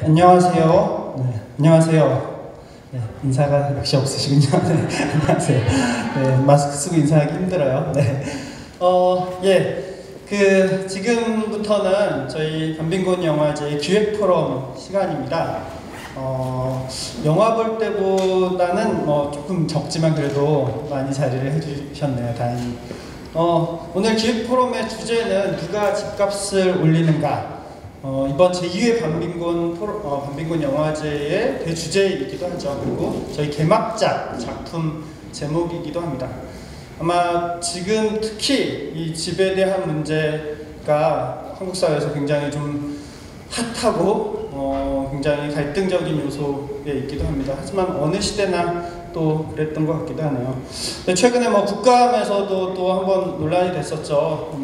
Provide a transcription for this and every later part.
안녕하세요. 네, 안녕하세요. 네, 인사가 역시 없으시군요. 네, 안녕하세요. 네, 마스크 쓰고 인사하기 힘들어요. 네. 지금부터는 저희 반빈곤 영화제 기획 포럼 시간입니다. 영화 볼 때보다는 조금 적지만 그래도 많이 자리를 해주셨네요. 다행히. 오늘 기획 포럼의 주제는 누가 집값을 올리는가? 이번 제2회 반빈곤 영화제의 대주제이기도 하죠. 그리고 저희 개막작 작품 제목이기도 합니다. 아마 지금 특히 이 집에 대한 문제가 한국 사회에서 굉장히 좀 핫하고 굉장히 갈등적인 요소에 있기도 합니다. 하지만 어느 시대나 또 그랬던 것 같기도 하네요. 최근에 국감에서도 또 한번 논란이 됐었죠.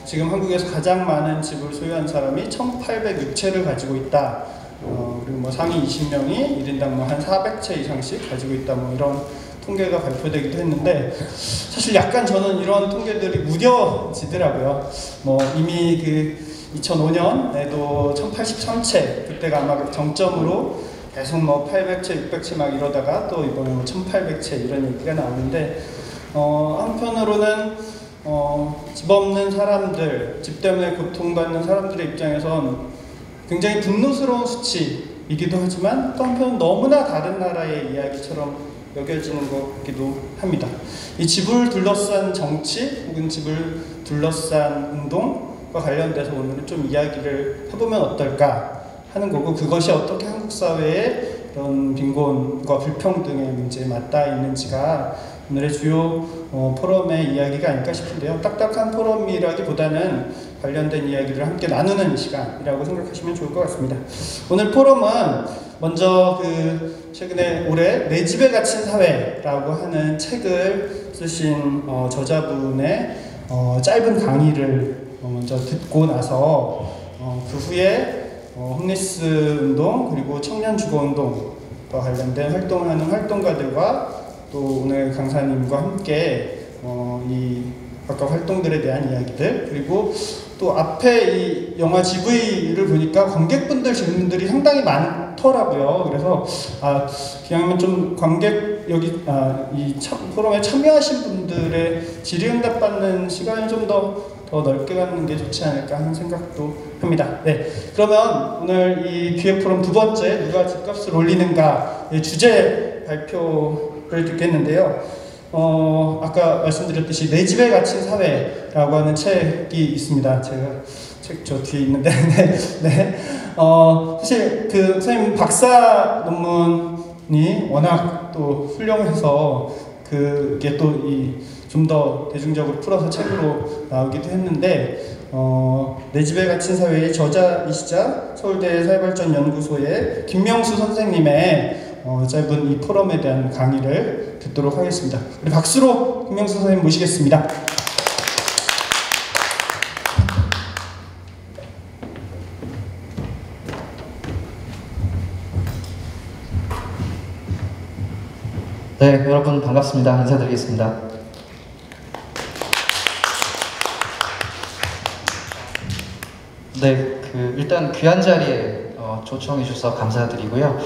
지금 한국에서 가장 많은 집을 소유한 사람이 1,806채를 가지고 있다. 그리고 상위 20명이 1인당 한 400채 이상씩 가지고 있다. 이런 통계가 발표되기도 했는데, 사실 약간 저는 이런 통계들이 무뎌지더라고요. 이미 2005년에도 1,083채, 그때가 아마 정점으로 계속 800채, 600채 이러다가 또 이번에 1,800채 이런 얘기가 나오는데, 한편으로는 집 없는 사람들, 집 때문에 고통받는 사람들의 입장에선 굉장히 분노스러운 수치이기도 하지만 또 한편 너무나 다른 나라의 이야기처럼 여겨지는 것 같기도 합니다. 이 집을 둘러싼 정치 혹은 집을 둘러싼 운동과 관련돼서 오늘은 좀 이야기를 해보면 어떨까 하는 거고, 그것이 어떻게 한국 사회의 이런 빈곤과 불평등의 문제에 맞닿아 있는지가 오늘의 주요 포럼의 이야기가 아닐까 싶은데요. 딱딱한 포럼이라기보다는 관련된 이야기를 함께 나누는 시간이라고 생각하시면 좋을 것 같습니다. 오늘 포럼은 먼저 최근에 올해 내 집에 갇힌 사회라고 하는 책을 쓰신 저자분의 짧은 강의를 먼저 듣고 나서 그 후에 홈리스 운동 그리고 청년 주거 운동과 관련된 활동을 하는 활동가들과 또 오늘 강사님과 함께 이 각각 활동들에 대한 이야기들, 그리고 또 앞에 이 영화 GV를 보니까 관객분들 질문들이 상당히 많더라고요. 그래서 기왕이면 좀 이 포럼에 참여하신 분들의 질의응답 받는 시간을 좀 더 넓게 갖는 게 좋지 않을까 하는 생각도 합니다. 네, 그러면 오늘 이 기획 포럼 두 번째, 누가 집값을 올리는가의 주제 발표를 듣겠는데요. 아까 말씀드렸듯이 내 집에 갇힌 사회라고 하는 책이 있습니다. 제가 책 저 뒤에 있는데, 네. 사실 선생님 박사 논문이 워낙 또 훌륭해서 그게 또 좀 더 대중적으로 풀어서 책으로 나오기도 했는데, 내 집에 갇힌 사회의 저자이시자 서울대 사회발전연구소의 김명수 선생님의 짧은 이 포럼에 대한 강의를 듣도록 하겠습니다. 우리 박수로 김명수 선생님 모시겠습니다. 네, 여러분 반갑습니다. 인사드리겠습니다. 네, 일단 귀한 자리에 초청해 주셔서 감사드리고요.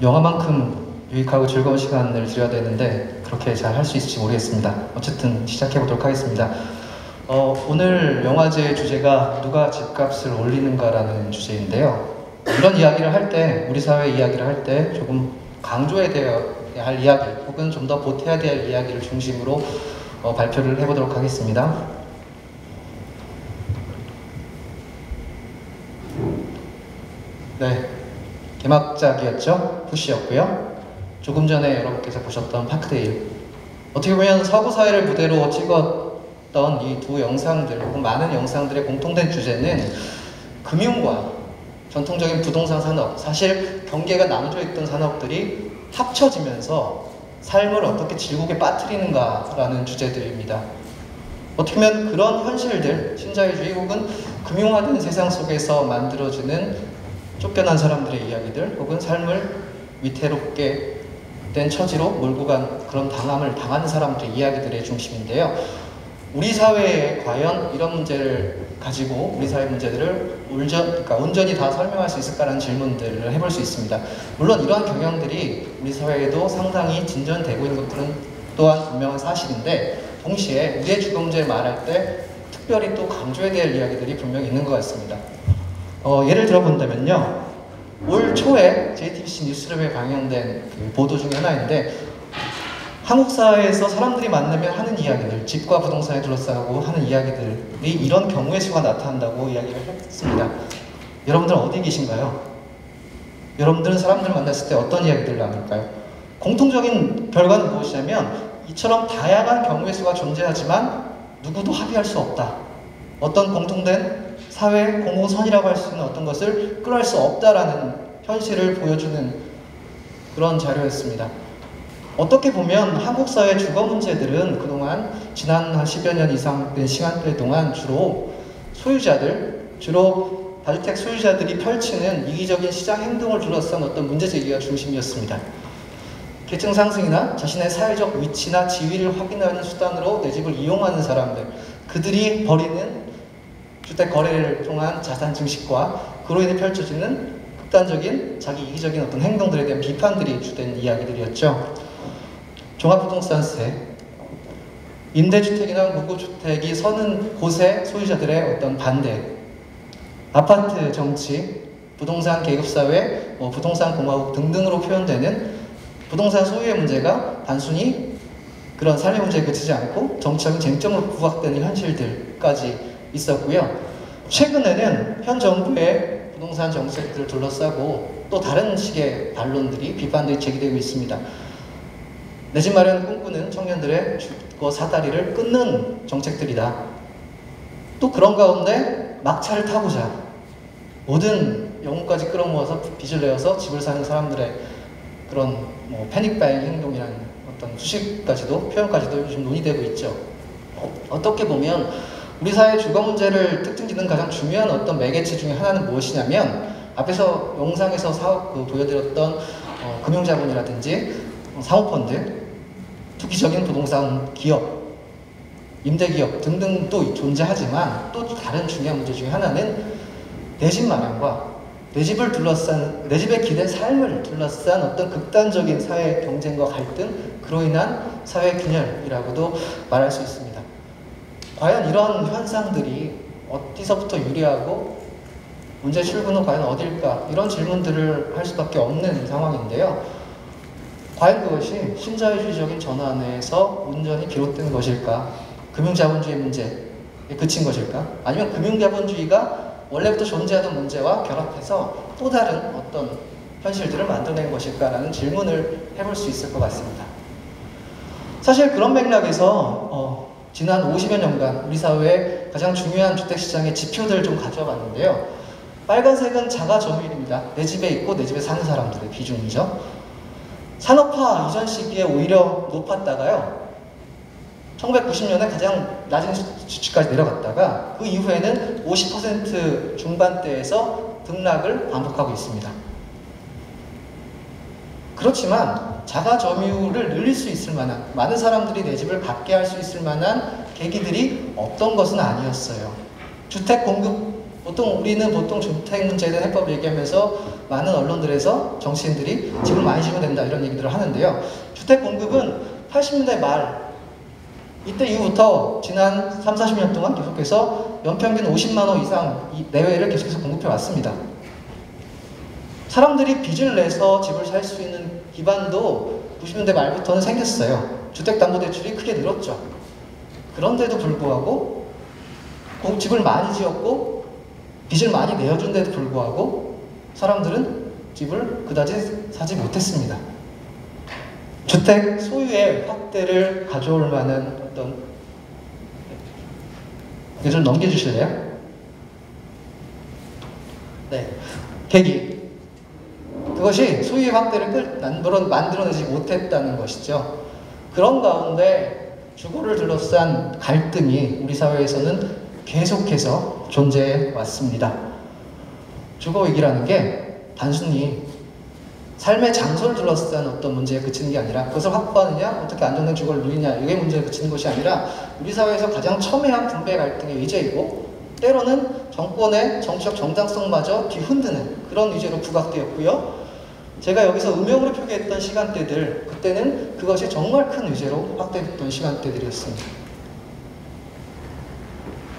영화만큼 유익하고 즐거운 시간을 드려야 되는데 그렇게 잘 할 수 있을지 모르겠습니다. 어쨌든 시작해 보도록 하겠습니다. 오늘 영화제의 주제가 누가 집값을 올리는가라는 주제인데요. 이런 이야기를 할 때, 우리 사회 이야기를 할 때 조금 강조해야 할 이야기 혹은 좀 더 보태야 될 이야기를 중심으로 발표를 해보도록 하겠습니다. 네, 개막작이었죠. 푸시였고요. 조금 전에 여러분께서 보셨던 파크데일, 어떻게 보면 서구 사회를 무대로 찍었던 이 두 영상들 혹은 많은 영상들의 공통된 주제는 금융과 전통적인 부동산 산업, 사실 경계가 나눠져 있던 산업들이 합쳐지면서 삶을 어떻게 질곡에 빠뜨리는가라는 주제들입니다. 어떻게 보면 그런 현실들, 신자유주의 혹은 금융화된 세상 속에서 만들어지는 쫓겨난 사람들의 이야기들 혹은 삶을 위태롭게 된 처지로 몰고 간 그런 당함을 당하는 사람들의 이야기들의 중심인데요. 우리 사회에 과연 이런 문제를 가지고 우리 사회 문제들을 온전히 다 설명할 수 있을까라는 질문들을 해볼 수 있습니다. 물론 이러한 경향들이 우리 사회에도 상당히 진전되고 있는 것들은 또한 분명한 사실인데, 동시에 우리의 주거 문제를 말할 때 특별히 또 강조해야 될 이야기들이 분명히 있는 것 같습니다. 예를 들어본다면요, 올 초에 JTBC 뉴스룸에 방영된 그 보도 중에 하나인데, 한국 사회에서 사람들이 만나면 하는 이야기들, 집과 부동산에 둘러싸고 하는 이야기들이 이런 경우의 수가 나타난다고 이야기를 했습니다. 여러분들은 어디 계신가요? 여러분들은 사람들을 만났을 때 어떤 이야기들을 나눌까요? 공통적인 결과는 무엇이냐면, 이처럼 다양한 경우의 수가 존재하지만 누구도 합의할 수 없다. 어떤 공통된 사회 공호선이라고 할 수 있는 어떤 것을 끌어낼 수 없다라는 현실을 보여주는 그런 자료였습니다. 어떻게 보면 한국 사회 주거 문제들은 그동안 지난 한 10여 년 이상 된 시간대 동안 주로 다주택 소유자들이 펼치는 이기적인 시장 행동을 둘러싼 어떤 문제 제기가 중심이었습니다. 계층 상승이나 자신의 사회적 위치나 지위를 확인하는 수단으로 내 집을 이용하는 사람들, 그들이 벌이는 주택 거래를 통한 자산 증식과 그로 인해 펼쳐지는 극단적인 자기 이기적인 어떤 행동들에 대한 비판들이 주된 이야기들이었죠. 종합부동산세, 임대주택이나 무구주택이 서는 곳의 소유자들의 어떤 반대, 아파트 정치, 부동산 계급사회, 부동산 공화국 등등으로 표현되는 부동산 소유의 문제가 단순히 그런 삶의 문제에 그치지 않고 정치적인 쟁점으로 부각되는 현실들까지 있었고요. 최근에는 현 정부의 부동산 정책들을 둘러싸고 또 다른 식의 반론들이, 비판들이 제기되고 있습니다. 내 집 마련 꿈꾸는 청년들의 주거 사다리를 끊는 정책들이다. 또 그런 가운데 막차를 타고자 모든 영혼까지 끌어모아서 빚을 내어서 집을 사는 사람들의 그런 패닉바잉 행동이라는 어떤 수식까지도, 표현까지도 요즘 논의되고 있죠. 어떻게 보면 우리 사회 주거 문제를 특징짓는 가장 중요한 어떤 매개체 중에 하나는 무엇이냐면, 앞에서 영상에서 보여드렸던 금융자본이라든지 사모펀드, 투기적인 부동산 기업, 임대기업 등등도 존재하지만, 또 다른 중요한 문제 중에 하나는 내 집 마련과 내 집을 둘러싼, 내 집에 기댄 삶을 둘러싼 어떤 극단적인 사회 경쟁과 갈등, 그로 인한 사회 균열이라고도 말할 수 있습니다. 과연 이런 현상들이 어디서부터 유리하고 문제 출구는 과연 어딜까? 이런 질문들을 할 수밖에 없는 상황인데요. 과연 그것이 신자유주의적인 전환에서 온전히 비롯된 것일까? 금융자본주의 문제에 그친 것일까? 아니면 금융자본주의가 원래부터 존재하던 문제와 결합해서 또 다른 어떤 현실들을 만들어낸 것일까라는 질문을 해볼 수 있을 것 같습니다. 사실 그런 맥락에서 지난 50여 년간 우리 사회의 가장 중요한 주택시장의 지표들을 좀 가져와 봤는데요. 빨간색은 자가 점유율입니다. 내 집에 있고 내 집에 사는 사람들의 비중이죠. 산업화 이전 시기에 오히려 높았다가요, 1990년에 가장 낮은 수치까지 내려갔다가 그 이후에는 50% 중반대에서 등락을 반복하고 있습니다. 그렇지만 자가 점유를 늘릴 수 있을 만한, 많은 사람들이 내 집을 갖게 할 수 있을 만한 계기들이 없던 것은 아니었어요. 주택 공급, 우리는 보통 주택 문제에 대한 해법을 얘기하면서 많은 언론들에서 정치인들이 집을 많이 지으면 된다 이런 얘기들을 하는데요. 주택 공급은 80년대 말, 이때 이후부터 지난 3, 40년 동안 계속해서 연평균 50만 호 이상 내외를 계속해서 공급해 왔습니다. 사람들이 빚을 내서 집을 살 수 있는 기반도 90년대 말부터는 생겼어요. 주택담보대출이 크게 늘었죠. 그런데도 불구하고 집을 많이 지었고 빚을 많이 내어준데도 불구하고 사람들은 집을 그다지 사지 못했습니다. 주택 소유의 확대를 가져올 만한 어떤, 이거 좀 넘겨주실래요? 네, 계기. 그것이 소유의 확대를 만들어내지 못했다는 것이죠. 그런 가운데 주거를 둘러싼 갈등이 우리 사회에서는 계속해서 존재해 왔습니다. 주거 위기라는 게 단순히 삶의 장소를 둘러싼 어떤 문제에 그치는 게 아니라, 그것을 확보하느냐, 어떻게 안정된 주거를 누리냐, 이게 문제에 그치는 것이 아니라 우리 사회에서 가장 첨예한 분배 갈등의 의제이고, 때로는 정권의 정치적 정당성마저 뒤흔드는 그런 위제로 부각되었고요. 제가 여기서 음영으로 표기했던 시간대들, 그때는 그것이 정말 큰 위제로 확대됐던 시간대들이었습니다.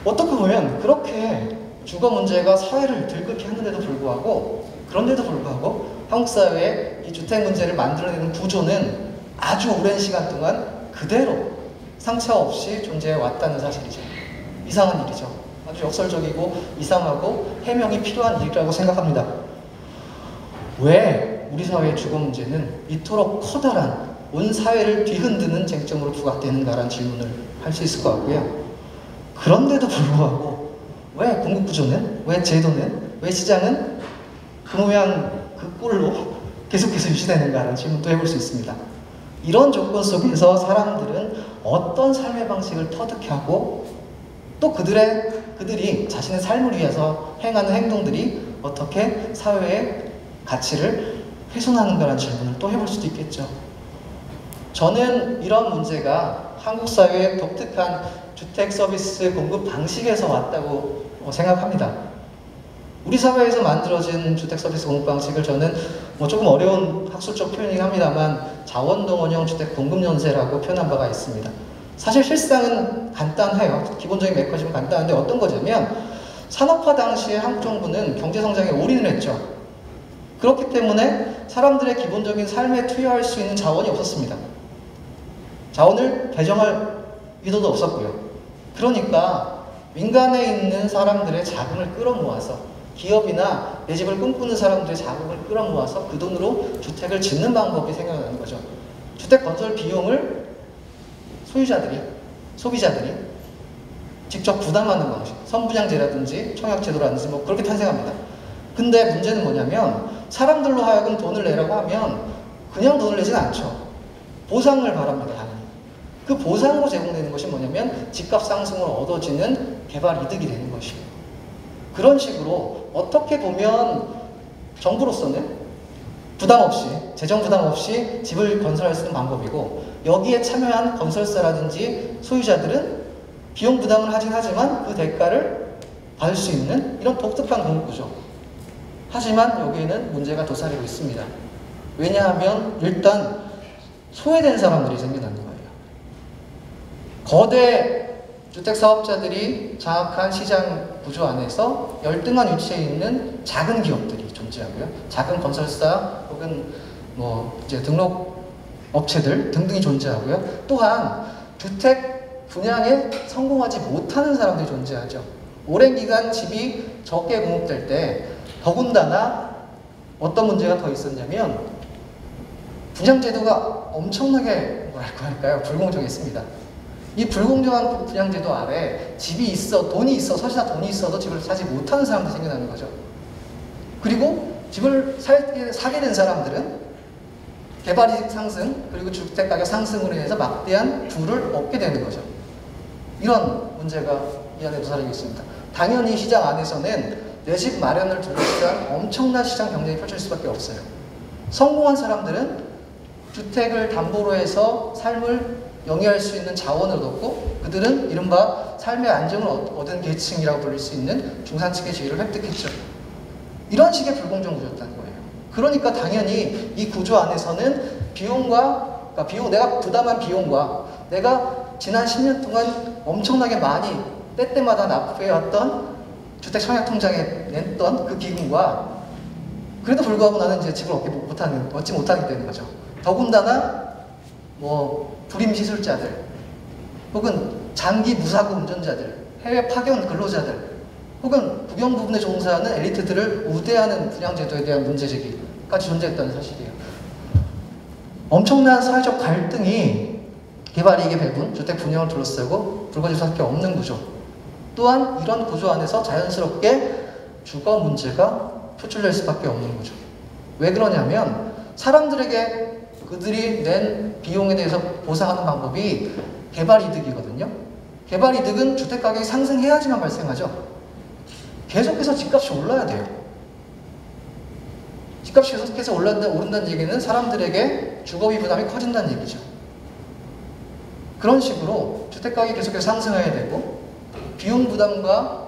어떻게 보면 그렇게 주거 문제가 사회를 들끓게 했는데도 불구하고, 그런데도 불구하고 한국 사회의 이 주택 문제를 만들어내는 구조는 아주 오랜 시간 동안 그대로 상처 없이 존재해 왔다는 사실이죠. 이상한 일이죠. 아주 역설적이고 이상하고 해명이 필요한 일이라고 생각합니다. 왜 우리 사회의 주거 문제는 이토록 커다란 온 사회를 뒤흔드는 쟁점으로 부각되는가라는 질문을 할 수 있을 것 같고요. 그런데도 불구하고 왜 공급구조는, 왜 제도는, 왜 시장은 그 모양 그 꼴로 계속해서 유지되는가라는 질문도 해볼 수 있습니다. 이런 조건 속에서 사람들은 어떤 삶의 방식을 터득해 하고 또 그들이 자신의 삶을 위해서 행하는 행동들이 어떻게 사회의 가치를 훼손하는가라는 질문을 또 해볼 수도 있겠죠. 저는 이런 문제가 한국 사회의 독특한 주택 서비스 공급 방식에서 왔다고 생각합니다. 우리 사회에서 만들어진 주택 서비스 공급 방식을 저는 조금 어려운 학술적 표현이긴 합니다만 자원동원형 주택 공급 연쇄라고 표현한 바가 있습니다. 사실 실상은 간단해요. 기본적인 메커니즘은 간단한데 어떤 거냐면 산업화 당시에 한국 정부는 경제 성장에 올인을 했죠. 그렇기 때문에 사람들의 기본적인 삶에 투여할 수 있는 자원이 없었습니다. 자원을 배정할 의도도 없었고요. 그러니까 민간에 있는 사람들의 자금을 끌어모아서 기업이나 내 집을 꿈꾸는 사람들의 자금을 끌어모아서 그 돈으로 주택을 짓는 방법이 생겨나는 거죠. 주택 건설 비용을 소비자들이 직접 부담하는 방식, 선분양제라든지 청약제도라든지 그렇게 탄생합니다. 근데 문제는 뭐냐면 사람들로 하여금 돈을 내라고 하면 그냥 돈을 내진 않죠. 보상을 바랍니다, 당연히. 그 보상으로 제공되는 것이 뭐냐면 집값 상승으로 얻어지는 개발 이득이 되는 것이에요. 그런 식으로 어떻게 보면 정부로서는 부담 없이, 재정 부담 없이 집을 건설할 수 있는 방법이고 여기에 참여한 건설사라든지 소유자들은 비용 부담을 하긴 하지만 그 대가를 받을 수 있는 이런 독특한 공급구조. 하지만 여기에는 문제가 도사리고 있습니다. 왜냐하면 일단 소외된 사람들이 생겨나는 거예요. 거대 주택사업자들이 장악한 시장 구조 안에서 열등한 위치에 있는 작은 기업들이 존재하고요. 작은 건설사 혹은 이제 등록 업체들 등등이 존재하고요. 또한 주택 분양에 성공하지 못하는 사람들이 존재하죠. 오랜 기간 집이 적게 공급될 때 더군다나 어떤 문제가 더 있었냐면 분양제도가 엄청나게 불공정했습니다. 이 불공정한 분양제도 아래 집이 있어, 돈이 있어, 설사 돈이 있어도 집을 사지 못하는 사람들이 생겨나는 거죠. 그리고 집을 사게 된 사람들은 개발이익 상승 그리고 주택가격 상승으로 인해서 막대한 부를 얻게 되는 거죠. 이런 문제가 이 안에 도사리고 있습니다. 당연히 시장 안에서는 내 집 마련을 둘러싼 엄청난 시장 경쟁이 펼쳐질 수밖에 없어요. 성공한 사람들은 주택을 담보로 해서 삶을 영위할 수 있는 자원을 얻었고 그들은 이른바 삶의 안정을 얻은 계층이라고 불릴 수 있는 중산층의 지위를 획득했죠. 이런 식의 불공정 구조였다는 거예요. 그러니까 당연히 이 구조 안에서는 내가 부담한 비용과 내가 지난 10년 동안 엄청나게 많이 때때마다 납부해왔던 주택 청약통장에 냈던 그 기금과 그래도 불구하고 나는 이제 집을 얻지 못하게 되는 거죠. 더군다나 불임 시술자들 혹은 장기 무사고 운전자들, 해외 파견 근로자들 혹은 국영 부분에 종사하는 엘리트들을 우대하는 분양제도에 대한 문제제기까지 존재했다는 사실이에요. 엄청난 사회적 갈등이 개발이익의 배분, 주택 분양을 둘러싸고 불거질 수밖에 없는 구조. 또한 이런 구조 안에서 자연스럽게 주거 문제가 표출될 수밖에 없는 거죠. 왜 그러냐면 사람들에게 그들이 낸 비용에 대해서 보상하는 방법이 개발이득이거든요. 개발이득은 주택가격이 상승해야지만 발생하죠. 계속해서 집값이 올라야 돼요. 집값이 계속해서 오른다는 얘기는 사람들에게 주거비 부담이 커진다는 얘기죠. 그런 식으로 주택가격이 계속해서 상승해야 되고 비용 부담과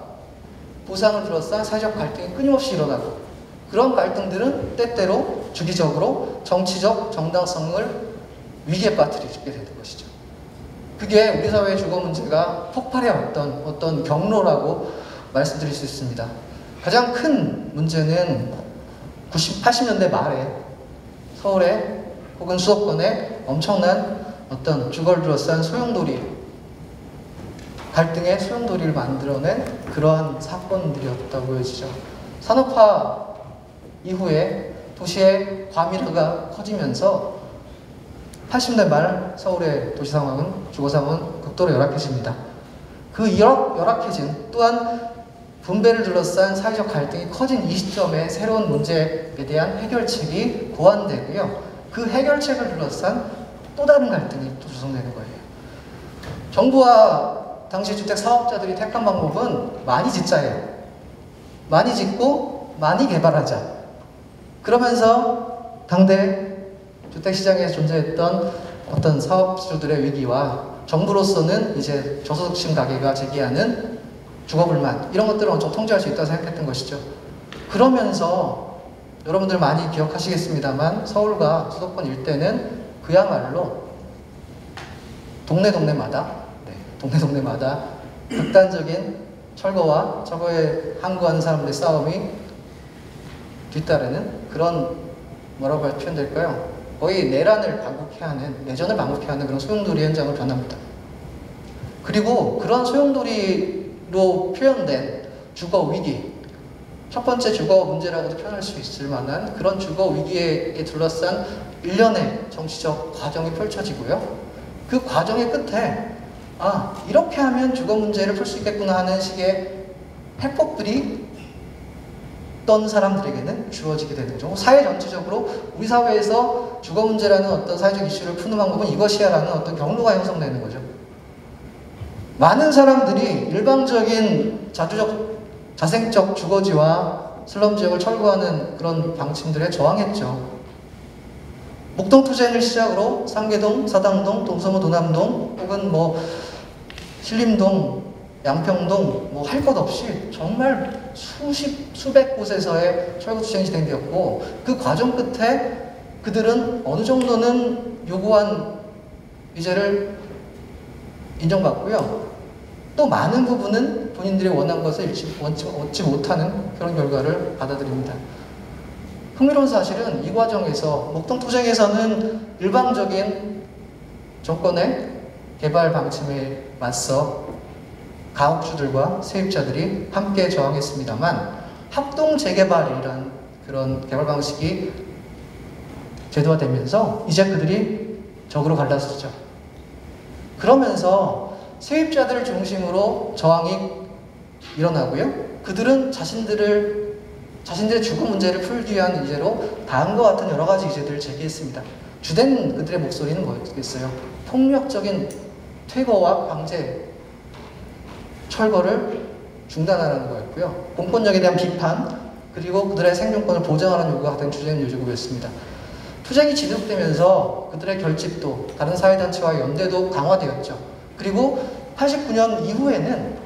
보상을 둘러싼 사회적 갈등이 끊임없이 일어나고, 그런 갈등들은 때때로 주기적으로 정치적 정당성을 위기에 빠뜨리게 되는 것이죠. 그게 우리 사회의 주거 문제가 폭발해 왔던 어떤 경로라고 말씀드릴 수 있습니다. 가장 큰 문제는 80년대 말에 서울에 혹은 수도권에 엄청난 어떤 주거를 둘러싼 소용돌이, 갈등의 소용돌이를 만들어낸 그러한 사건들이었다고 보여지죠. 산업화 이후에 도시의 과밀화가 커지면서 80년대 말 서울의 도시 상황은, 주거 상황은 극도로 열악해집니다. 그 열악해진, 또한 분배를 둘러싼 사회적 갈등이 커진 이 시점에 새로운 문제에 대한 해결책이 고안되고요. 그 해결책을 둘러싼 또 다른 갈등이 또 조성되는 거예요. 정부와 당시 주택 사업자들이 택한 방법은 많이 짓자예요. 많이 짓고 많이 개발하자. 그러면서 당대 주택시장에 존재했던 어떤 사업주들의 위기와 정부로서는 이제 저소득층 가게가 제기하는 주거불만, 이런 것들을 좀 통제할 수 있다고 생각했던 것이죠. 그러면서 여러분들 많이 기억하시겠습니다만 서울과 수도권 일대는 그야말로 동네마다 극단적인 철거와 철거에 항거하는 사람들의 싸움이 뒤따르는 그런, 뭐라고 표현될까요? 거의 내란을 반복해 하는, 내전을 반복해 하는 그런 소용돌이 현장으로 변합니다. 그리고 그런 소용돌이로 표현된 주거 위기, 첫 번째 주거 문제라고도 표현할 수 있을 만한 그런 주거 위기에 둘러싼 일련의 정치적 과정이 펼쳐지고요. 그 과정의 끝에 이렇게 하면 주거 문제를 풀 수 있겠구나 하는 식의 해법들이 어떤 사람들에게는 주어지게 되는 거죠. 사회 전체적으로 우리 사회에서 주거 문제라는 어떤 사회적 이슈를 푸는 방법은 이것이야라는 어떤 경로가 형성되는 거죠. 많은 사람들이 일방적인 자생적 주거지와 슬럼 지역을 철거하는 그런 방침들에 저항했죠. 목동투쟁을 시작으로 상계동, 사당동, 동서무 도남동, 혹은 신림동, 양평동, 할 것 없이 정말 수백 곳에서의 철거투쟁이 진행되었고, 그 과정 끝에 그들은 어느 정도는 요구한 위제를 인정받고요. 또 많은 부분은 본인들이 원한 것을 얻지 못하는 그런 결과를 받아들입니다. 흥미로운 사실은 이 과정에서 목동투쟁에서는 일방적인 정권의 개발 방침에 맞서 가옥주들과 세입자들이 함께 저항했습니다만, 합동 재개발이란 그런 개발 방식이 제도화되면서 이제 그들이 적으로 갈라서죠. 그러면서 세입자들을 중심으로 저항이 일어나고요. 그들은 자신들의 주거 문제를 풀기 위한 이제로 다음과 같은 여러 가지 이제들을 제기했습니다. 주된 그들의 목소리는 뭐였겠어요? 폭력적인 퇴거와 강제 철거를 중단하라는 거였고요. 공권력에 대한 비판, 그리고 그들의 생존권을 보장하는 요구가 가장 주된 요구였습니다. 투쟁이 지속되면서 그들의 결집도, 다른 사회단체와의 연대도 강화되었죠. 그리고 89년 이후에는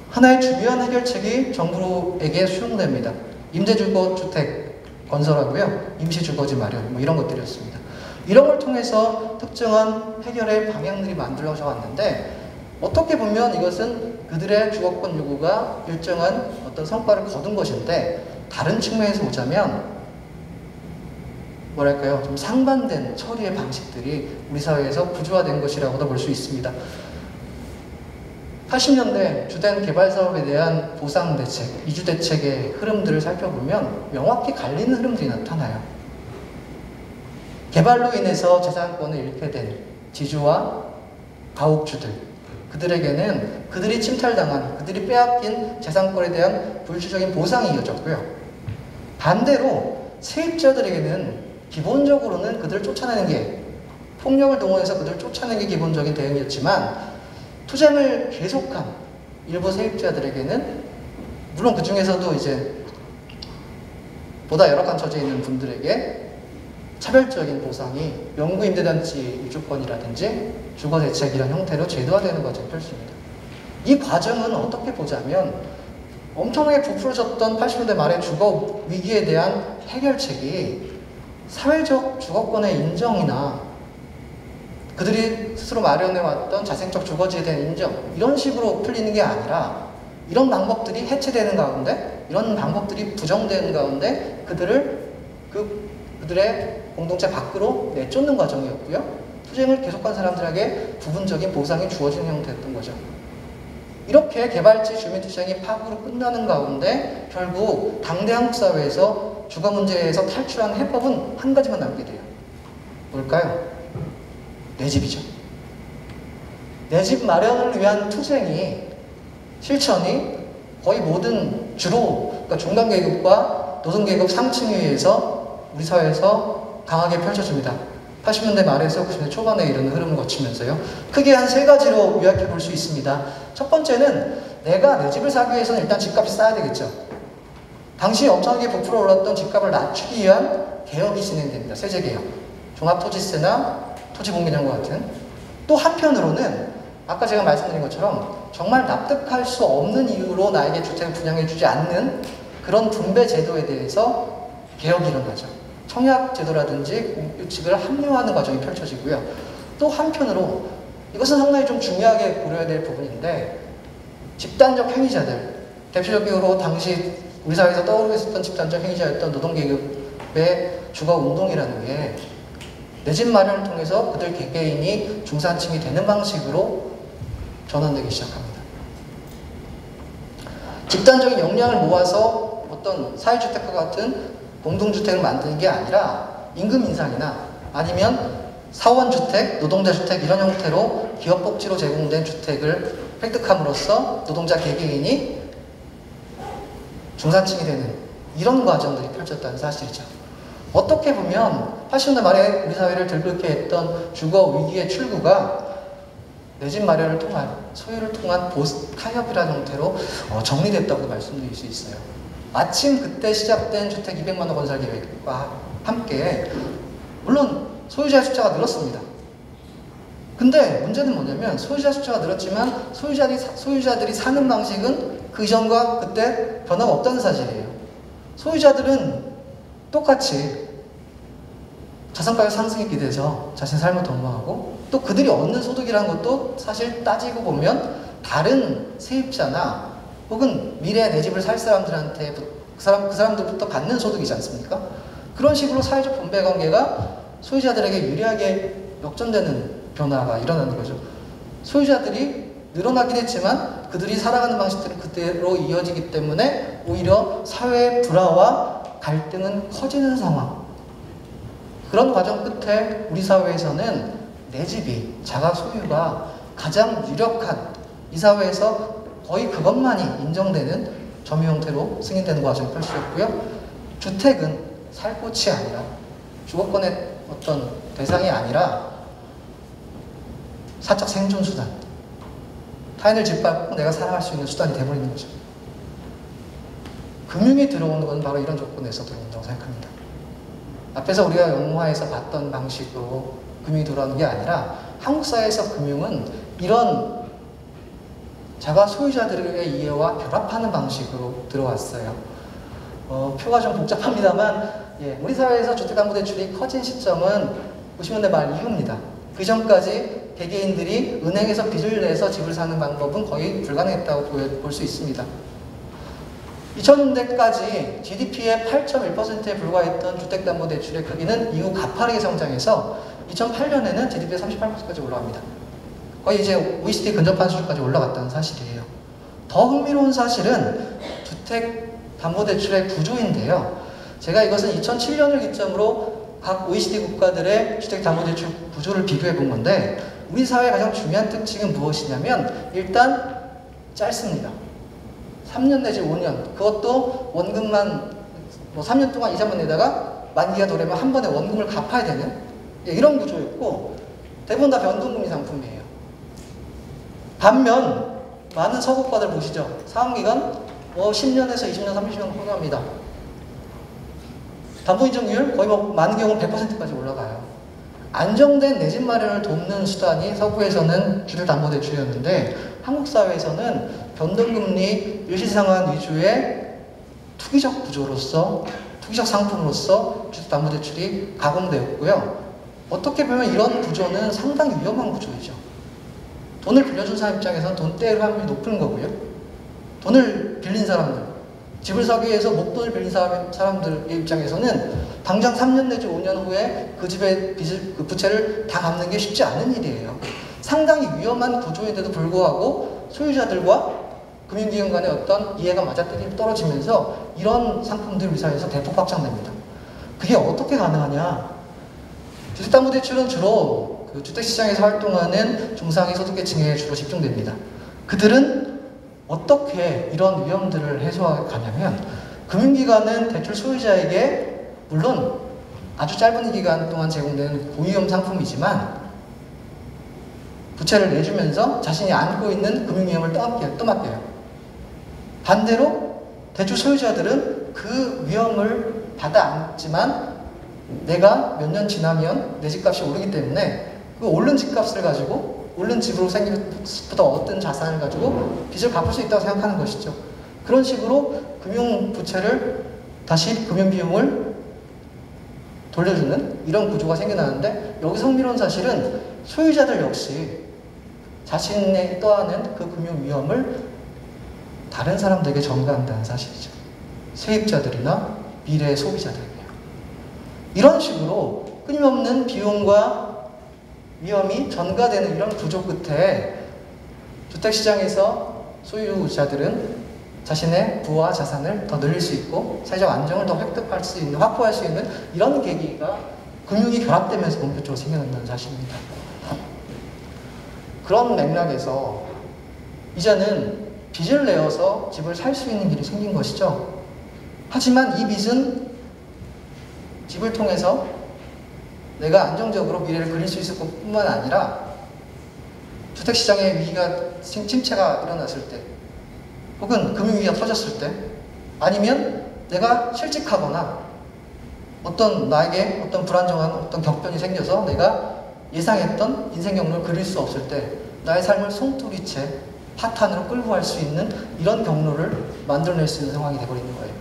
하나의 중요한 해결책이 정부에게 수용됩니다. 임대주거 주택 건설하고요, 임시주거지 마련, 이런 것들이었습니다. 이런 걸 통해서 특정한 해결의 방향들이 만들어져 왔는데, 어떻게 보면 이것은 그들의 주거권 요구가 일정한 어떤 성과를 거둔 것인데, 다른 측면에서 보자면 좀 상반된 처리의 방식들이 우리 사회에서 구조화된 것이라고도 볼 수 있습니다. 80년대 주된 개발 사업에 대한 보상 대책, 이주 대책의 흐름들을 살펴보면 명확히 갈리는 흐름들이 나타나요. 개발로 인해서 재산권을 잃게 된 지주와 가옥주들, 그들에게는 그들이 침탈당한, 그들이 빼앗긴 재산권에 대한 불주적인 보상이 이어졌고요. 반대로 세입자들에게는 기본적으로는 그들을 쫓아내는 게, 폭력을 동원해서 그들을 쫓아내는 게 기본적인 대응이었지만, 투쟁을 계속한 일부 세입자들에게는, 물론 그 중에서도 이제 보다 열악한 처지에 있는 분들에게 차별적인 보상이 영구임대단지 일주권이라든지 주거대책이라는 형태로 제도화되는 과정이 펼쳐집니다. 이 과정은 어떻게 보자면 엄청나게 부풀어졌던 80년대 말의 주거 위기에 대한 해결책이 사회적 주거권의 인정이나 그들이 스스로 마련해왔던 자생적 주거지에 대한 인정, 이런 식으로 풀리는 게 아니라 이런 방법들이 해체되는 가운데, 이런 방법들이 부정되는 가운데 그들의 공동체 밖으로 내쫓는 과정이었고요. 투쟁을 계속한 사람들에게 부분적인 보상이 주어지는 형태였던 거죠. 이렇게 개발지 주민투쟁이 파국으로 끝나는 가운데 결국 당대 한국 사회에서 주거 문제에서 탈출한 해법은 한 가지만 남게 돼요. 뭘까요? 내 집이죠. 내 집 마련을 위한 투쟁이, 실천이 거의 모든 그러니까 중간계급과 노동계급 상층위에서 우리 사회에서 강하게 펼쳐집니다. 80년대 말에서 90년대 초반에 이르는 흐름을 거치면서요. 크게 한 세 가지로 요약해 볼 수 있습니다. 첫 번째는 내가 내 집을 사기 위해서는 일단 집값이 싸야 되겠죠. 당시 엄청나게 부풀어 올랐던 집값을 낮추기 위한 개혁이 진행됩니다. 세제개혁. 종합토지세나 토지공개념과 같은. 또 한편으로는 아까 제가 말씀드린 것처럼 정말 납득할 수 없는 이유로 나에게 주택을 분양해주지 않는 그런 분배 제도에 대해서 개혁이 일어나죠. 청약제도라든지 공유칙을 합리화하는 과정이 펼쳐지고요. 또 한편으로 이것은 상당히 좀 중요하게 고려해야 될 부분인데, 집단적 행위자들, 대표적으로 당시 우리 사회에서 떠오르고 있었던 집단적 행위자였던 노동계급의 주거운동이라는 게 내 집 마련을 통해서 그들 개개인이 중산층이 되는 방식으로 전환되기 시작합니다. 집단적인 역량을 모아서 어떤 사회주택과 같은 공동주택을 만드는 게 아니라 임금 인상이나 아니면 사원주택, 노동자주택 이런 형태로 기업복지로 제공된 주택을 획득함으로써 노동자 개개인이 중산층이 되는 이런 과정들이 펼쳐졌다는 사실이죠. 어떻게 보면 80년대 말에 우리 사회를 들끓게 했던 주거 위기의 출구가 내 집 마련을 통한, 소유를 통한 타협이라는 형태로 정리됐다고 말씀드릴 수 있어요. 마침 그때 시작된 주택 200만 원 건설 계획과 함께 물론 소유자 숫자가 늘었습니다. 근데 문제는 뭐냐면 소유자 숫자가 늘었지만 소유자들이 사는 방식은 그 이전과 그때 변화가 없다는 사실이에요. 소유자들은 똑같이 자산가격 상승에 기대서 자신의 삶을 도모하고, 또 그들이 얻는 소득이라는 것도 사실 따지고 보면 다른 세입자나 혹은 미래에 내 집을 살 사람들한테 그 사람들부터 받는 소득이지 않습니까? 그런 식으로 사회적 분배 관계가 소유자들에게 유리하게 역전되는 변화가 일어나는 거죠. 소유자들이 늘어나긴 했지만 그들이 살아가는 방식들은 그대로 이어지기 때문에 오히려 사회의 불화와 갈등은 커지는 상황. 그런 과정 끝에 우리 사회에서는 내 집이, 자가 소유가 가장 유력한, 이 사회에서 거의 그것만이 인정되는 점유 형태로 승인되는 과정이 펼쳐졌고요. 주택은 살 곳이 아니라, 주거권의 어떤 대상이 아니라 사적 생존 수단, 타인을 짓밟고 내가 살아갈 수 있는 수단이 되어버리는 거죠. 금융이 들어오는 건 바로 이런 조건에서 들어온다고 생각합니다. 앞에서 우리가 영화에서 봤던 방식으로 금융이 들어오는 게 아니라 한국 사회에서 금융은 이런 자가 소유자들의 이해와 결합하는 방식으로 들어왔어요. 표가 좀 복잡합니다만, 우리 사회에서 주택담보대출이 커진 시점은 90년대 말 이후입니다. 그 전까지 개개인들이 은행에서 빚을 내서 집을 사는 방법은 거의 불가능했다고 볼 수 있습니다. 2000년대까지 GDP의 8.1%에 불과했던 주택담보대출의 크기는 이후 가파르게 성장해서 2008년에는 GDP의 38%까지 올라갑니다. 거의 이제 OECD 근접한 수준까지 올라갔다는 사실이에요. 더 흥미로운 사실은 주택담보대출의 구조인데요. 제가 이것은 2007년을 기점으로 각 OECD 국가들의 주택담보대출 구조를 비교해 본 건데, 우리 사회의 가장 중요한 특징은 무엇이냐면 일단 짧습니다. 3년 내지 5년, 그것도 원금만 3년 동안 이자만 내다가 만기가 도래면 한 번에 원금을 갚아야 되는 이런 구조였고, 대부분 다 변동금리 상품이에요. 반면 많은 서구국가들 보시죠. 사업기간 10년에서 20년, 30년 허용합니다. 담보인정률 거의 많은 경우는 100%까지 올라가요. 안정된 내 집 마련을 돕는 수단이 서구에서는 주택담보대출이었는데 한국 사회에서는 변동금리 일시상환 위주의 투기적 구조로서, 투기적 상품으로서 주택담보대출이 가공되었고요. 어떻게 보면 이런 구조는 상당히 위험한 구조이죠. 돈을 빌려준 사람 입장에서는 돈 떼일 확률이 높은 거고요. 돈을 빌린 사람들, 집을 사기 위해서 목돈을 빌린 사람들의 입장에서는 당장 3년 내지 5년 후에 그 집의 빚을, 그 부채를 다 갚는 게 쉽지 않은 일이에요. 상당히 위험한 구조인데도 불구하고 소유자들과 금융기관 간의 어떤 이해가 맞아떨어지면서 떨어지면서 이런 상품들 우리 사회에서 대폭 확장됩니다. 그게 어떻게 가능하냐? 주택담보대출은 주로 그 주택시장에서 활동하는 중상위 소득계층에 주로 집중됩니다. 그들은 어떻게 이런 위험들을 해소해 가냐면, 금융기관은 대출 소유자에게 물론 아주 짧은 기간 동안 제공되는 고위험 상품이지만 부채를 내주면서 자신이 안고 있는 금융위험을 떠맡겨요. 반대로 대출 소유자들은 그 위험을 받아 안지만 내가 몇 년 지나면 내 집값이 오르기 때문에 그 오른 집값을 가지고, 오른 집으로 생기부터 얻은 자산을 가지고 빚을 갚을 수 있다고 생각하는 것이죠. 그런 식으로 금융부채를 다시 금융비용을 돌려주는 이런 구조가 생겨나는데, 여기서 흥미로운 사실은 소유자들 역시 자신의 떠안은 그 금융위험을 다른 사람들에게 전가한다는 사실이죠. 세입자들이나 미래의 소비자들에게요. 이런 식으로 끊임없는 비용과 위험이 전가되는 이런 구조 끝에 주택시장에서 소유자들은 자신의 부와 자산을 더 늘릴 수 있고 사회적 안정을 더 획득할 수 있는, 확보할 수 있는 이런 계기가 금융이 결합되면서 본격적으로 생겨난다는 사실입니다. 그런 맥락에서 이제는 빚을 내어서 집을 살 수 있는 길이 생긴 것이죠. 하지만 이 빚은 집을 통해서 내가 안정적으로 미래를 그릴 수 있을 것뿐만 아니라 주택시장의 위기가, 침체가 일어났을 때, 혹은 금융위기가 터졌을 때, 아니면 내가 실직하거나 나에게 어떤 불안정한 어떤 격변이 생겨서 내가 예상했던 인생 경로를 그릴 수 없을 때 나의 삶을 송두리째 파탄으로 끌고 갈 수 있는 이런 경로를 만들어낼 수 있는 상황이 되어버리는 거예요.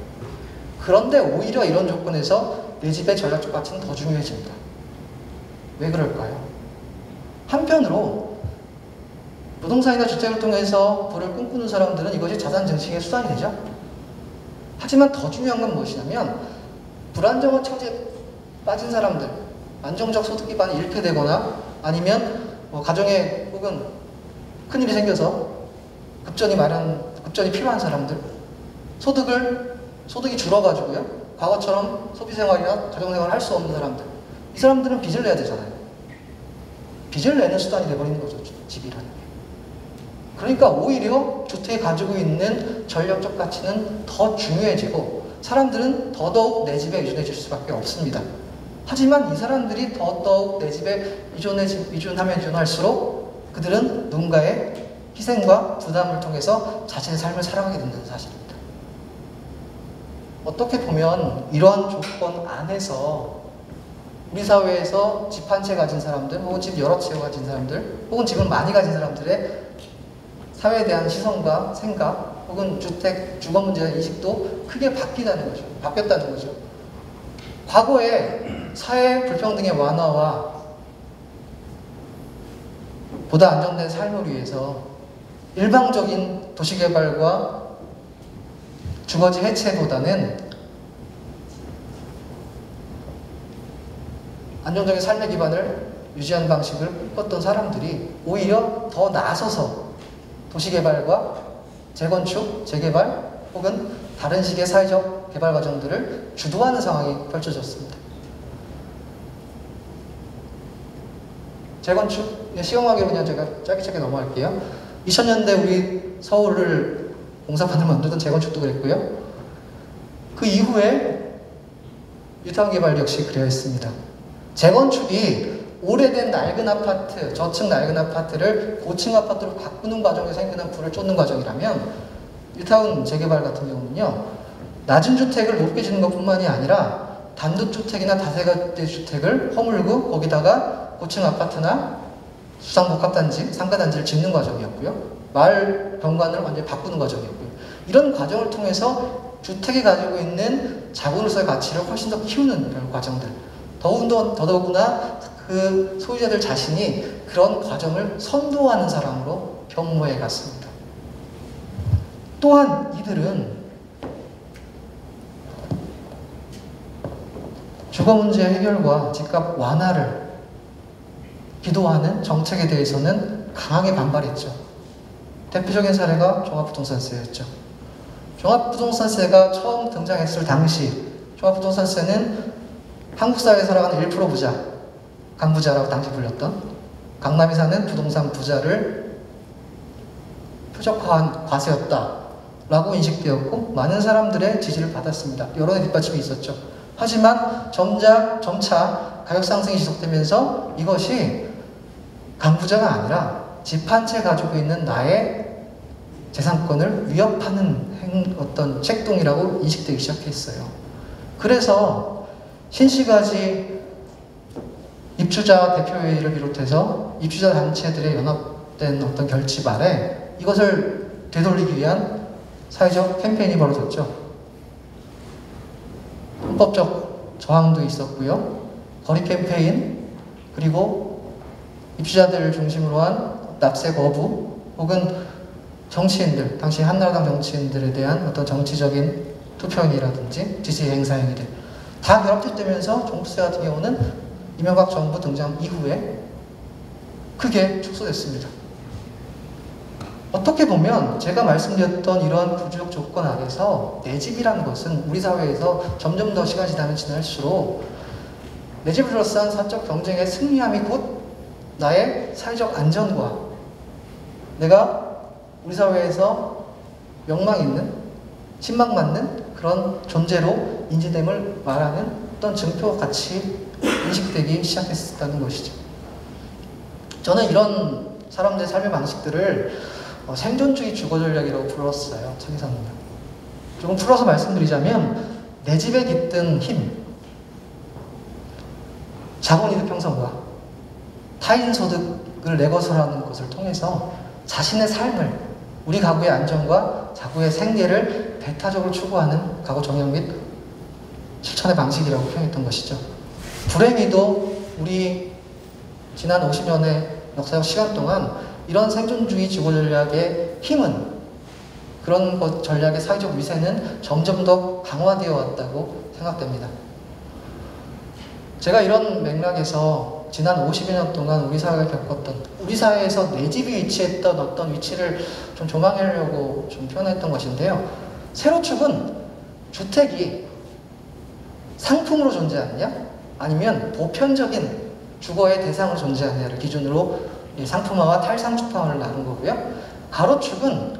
그런데 오히려 이런 조건에서 내 집의 전략적 가치는 더 중요해집니다. 왜 그럴까요? 한편으로 부동산이나 주택을 통해서 부를 꿈꾸는 사람들은 이것이 자산 증식의 수단이 되죠. 하지만 더 중요한 건 무엇이냐면, 불안정한 처지에 빠진 사람들, 안정적 소득 기반이 잃게 되거나 아니면 가정에 혹은 큰일이 생겨서 급전이 필요한 사람들, 소득이 줄어가지고요, 과거처럼 소비생활이나 가정생활을 할 수 없는 사람들, 이 사람들은 빚을 내야 되잖아요. 빚을 내는 수단이 돼버리는 거죠, 집이라는 게. 그러니까 오히려 주택이 가지고 있는 전략적 가치는 더 중요해지고 사람들은 더더욱 내 집에 의존해질 수밖에 없습니다. 하지만 이 사람들이 더더욱 내 집에 의존할수록 그들은 누군가의 희생과 부담을 통해서 자신의 삶을 살아가게 된다는 사실입니다. 어떻게 보면 이러한 조건 안에서 우리 사회에서 집 한 채 가진 사람들, 혹은 집 여러 채 가진 사람들, 혹은 집을 많이 가진 사람들의 사회에 대한 시선과 생각, 혹은 주거 문제의 인식도 크게 바뀌었다는 거죠. 과거에 사회 불평등의 완화와 보다 안정된 삶을 위해서 일방적인 도시개발과 주거지 해체보다는 안정적인 삶의 기반을 유지하는 방식을 꿈꿨던 사람들이 오히려 더 나서서 도시개발과 재건축, 재개발 혹은 다른 식의 사회적 개발 과정들을 주도하는 상황이 펼쳐졌습니다. 재건축, 시험하기로 그냥 제가 짧게 넘어갈게요. 2000년대 우리 서울을 공사판을 만들던 재건축도 그랬고요. 그 이후에 뉴타운 개발 역시 그려있습니다. 재건축이 오래된 낡은 아파트, 저층 낡은 아파트를 고층 아파트로 바꾸는 과정에서 생기는 불을 쫓는 과정이라면, 뉴타운 재개발 같은 경우는요, 낮은 주택을 높게 짓는 것뿐만이 아니라 단독주택이나 다세대 주택을 허물고 거기다가 고층 아파트나 수상복합단지, 상가단지를 짓는 과정이었고요. 마을 경관을 완전히 바꾸는 과정이었고요. 이런 과정을 통해서 주택이 가지고 있는 자본으로서의 가치를 훨씬 더 키우는 이런 과정들. 더더구나 그 소유자들 자신이 그런 과정을 선도하는 사람으로 변모해 갔습니다. 또한 이들은 주거 문제 해결과 집값 완화를 기도하는 정책에 대해서는 강하게 반발했죠. 대표적인 사례가 종합부동산세였죠. 종합부동산세가 처음 등장했을 당시 종합부동산세는 한국 사회에 살아가는 1% 부자, 강부자라고 당시 불렸던 강남에 사는 부동산 부자를 표적화한 과세였다라고 인식되었고 많은 사람들의 지지를 받았습니다. 여론의 뒷받침이 있었죠. 하지만 점차 가격 상승이 지속되면서 이것이 강부자가 아니라 집 한 채 가지고 있는 나의 재산권을 위협하는 어떤 책동이라고 인식되기 시작했어요. 그래서 신시가지 입주자 대표회의를 비롯해서 입주자 단체들의 연합된 어떤 결집 아래 이것을 되돌리기 위한 사회적 캠페인이 벌어졌죠. 헌법적 저항도 있었고요. 거리 캠페인, 그리고 입주자들을 중심으로 한 납세 거부, 혹은 정치인들, 당시 한나라당 정치인들에 대한 어떤 정치적인 투표행위라든지 지지 행사 행위들 다 결합되면서 종부세 같은 경우는 이명박 정부 등장 이후에 크게 축소됐습니다. 어떻게 보면 제가 말씀드렸던 이러한 구조적 조건 아래서 내 집이라는 것은 우리 사회에서 점점 더 시간이 지날수록 내 집으로서한 사적 경쟁의 승리함이 곧 나의 사회적 안전과 내가 우리 사회에서 명망 있는, 신망받는 그런 존재로 인지됨을 말하는 어떤 증표같이 인식되기 시작했다는 것이죠. 저는 이런 사람들의 삶의 방식들을 생존주의 주거 전략이라고 불렀어요. 책에서는요. 조금 풀어서 말씀드리자면 내 집에 깃든 힘, 자본이득 형성과 타인 소득을 내 것으로 하는 것을 통해서 자신의 삶을, 우리 가구의 안전과 자구의 생계를 배타적으로 추구하는 가구 정형 및 실천의 방식이라고 표현했던 것이죠. 불행히도 우리 지난 50년의 역사적 시간 동안 이런 생존주의 주거 전략의 힘은, 그런 전략의 사회적 위세는 점점 더 강화되어 왔다고 생각됩니다. 제가 이런 맥락에서 지난 50여 년 동안 우리 사회가 겪었던, 우리 사회에서 내 집이 위치했던 어떤 위치를 좀 조망하려고 좀 표현했던 것인데요. 세로축은 주택이 상품으로 존재하느냐, 아니면 보편적인 주거의 대상으로 존재하느냐를 기준으로 상품화와 탈상품화를 나눈 거고요. 가로축은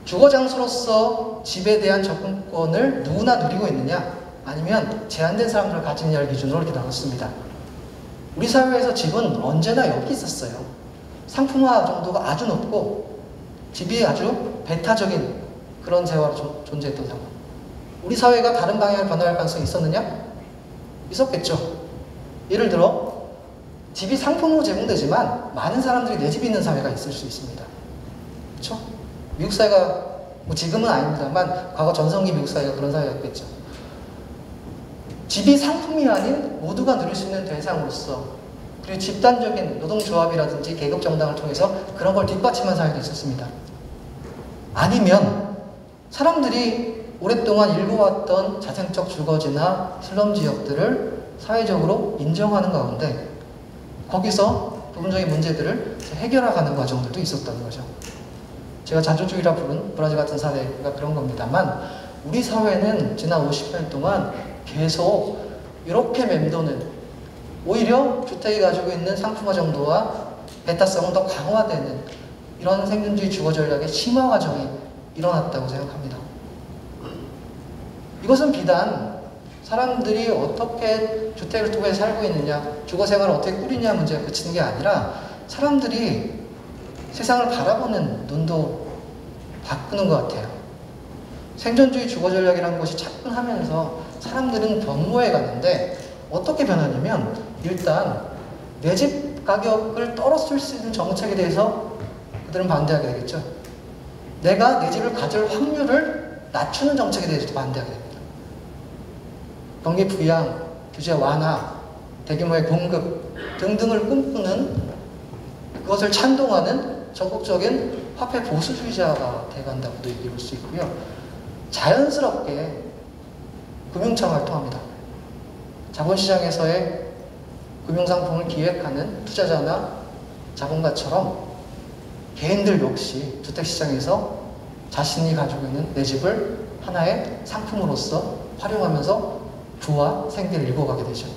주거 장소로서 집에 대한 접근권을 누구나 누리고 있느냐, 아니면 제한된 사람들을 가지느냐를 기준으로 이렇게 나눴습니다. 우리 사회에서 집은 언제나 여기 있었어요. 상품화 정도가 아주 높고 집이 아주 배타적인 그런 재화로 존재했던 상황. 우리 사회가 다른 방향을 변화할 가능성이 있었느냐? 있었겠죠. 예를 들어 집이 상품으로 제공되지만 많은 사람들이 내 집이 있는 사회가 있을 수 있습니다. 그렇죠? 미국 사회가 뭐 지금은 아닙니다만 과거 전성기 미국 사회가 그런 사회였겠죠. 집이 상품이 아닌 모두가 누릴 수 있는 대상으로서, 그리고 집단적인 노동조합이라든지 계급정당을 통해서 그런 걸 뒷받침한 사회도 있었습니다. 아니면 사람들이 오랫동안 일궈왔던 자생적 주거지나 슬럼 지역들을 사회적으로 인정하는 가운데 거기서 부분적인 문제들을 해결해가는 과정들도 있었다는 거죠. 제가 자조주의라 부른 브라질 같은 사례가 그런 겁니다만, 우리 사회는 지난 50년 동안 계속 이렇게 맴도는, 오히려 주택이 가지고 있는 상품화 정도와 배타성은 더 강화되는 이런 생존주의 주거 전략의 심화 과정이 일어났다고 생각합니다. 이것은 비단 사람들이 어떻게 주택을 통해 살고 있느냐, 주거 생활을 어떻게 꾸리냐 문제가 그치는 게 아니라 사람들이 세상을 바라보는 눈도 바꾸는 것 같아요. 생존주의 주거 전략이라는 것이 착근하면서 사람들은 변모해 가는데, 어떻게 변하냐면 일단 내 집 가격을 떨어뜨릴 수 있는 정책에 대해서 그들은 반대하게 되겠죠. 내가 내 집을 가질 확률을 낮추는 정책에 대해서도 반대하게 됩니다. 경기 부양, 규제 완화, 대규모의 공급 등등을 꿈꾸는, 그것을 찬동하는 적극적인 화폐 보수주의자가 돼간다고도 얘기할 수 있고요. 자연스럽게 금융청을 활동합니다. 자본시장에서의 금융상품을 기획하는 투자자나 자본가처럼 개인들 역시 주택시장에서 자신이 가지고 있는 내 집을 하나의 상품으로서 활용하면서 부와 생계를 이루어가게 되죠.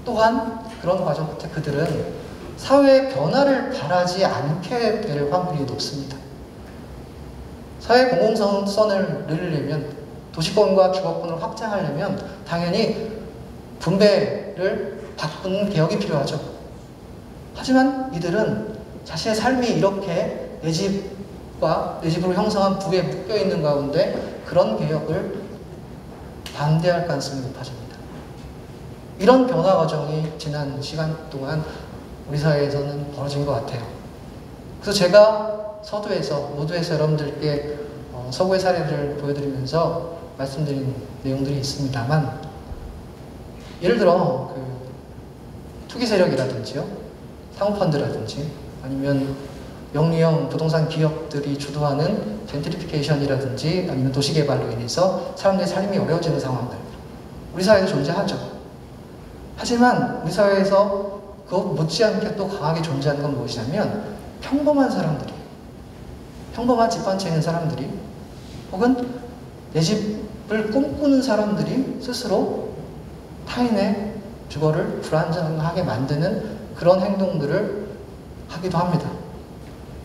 또한 그런 과정 끝에 그들은 사회의 변화를 바라지 않게 될 확률이 높습니다. 사회 공공선을 늘리려면, 도시권과 주거권을 확장하려면 당연히 분배를 바꾸는 개혁이 필요하죠. 하지만 이들은 자신의 삶이 이렇게 내 집과 내 집으로 형성한 부에 묶여있는 가운데 그런 개혁을 반대할 가능성이 높아집니다. 이런 변화 과정이 지난 시간 동안 우리 사회에서는 벌어진 것 같아요. 그래서 제가 서두에서, 모두에서 여러분들께 서구의 사례를 보여드리면서 말씀드린 내용들이 있습니다만, 예를 들어 투기 세력이라든지요, 사모펀드라든지, 아니면 영리형 부동산 기업들이 주도하는 젠트리피케이션이라든지, 아니면 도시개발로 인해서 사람들의 삶이 어려워지는 상황들, 우리 사회에도 존재하죠. 하지만 우리 사회에서 그것 못지않게 또 강하게 존재하는 건 무엇이냐면, 평범한 사람들이, 평범한 집 한 채 있는 사람들이, 혹은 내 집을 꿈꾸는 사람들이 스스로 타인의 주거를 불안정하게 만드는 그런 행동들을 하기도 합니다.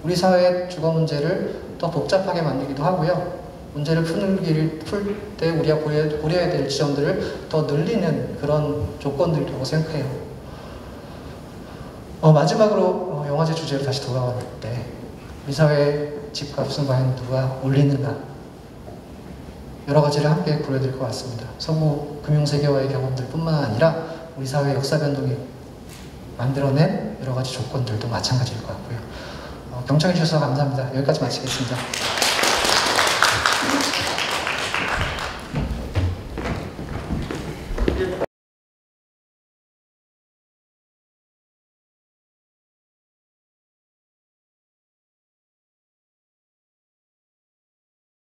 우리 사회의 주거 문제를 더 복잡하게 만들기도 하고요. 문제를 풀 때 우리가 고려해야 될 지점들을 더 늘리는 그런 조건들이라고 생각해요. 마지막으로 영화제 주제로 다시 돌아올 때, 우리 사회의 집값은 과연 누가 올리는가, 여러 가지를 함께 고려드릴 것 같습니다. 서구 금융세계화의 경험들 뿐만 아니라 우리 사회의 역사 변동이 만들어낸 여러 가지 조건들도 마찬가지일 것 같고요. 경청해 주셔서 감사합니다. 여기까지 마치겠습니다.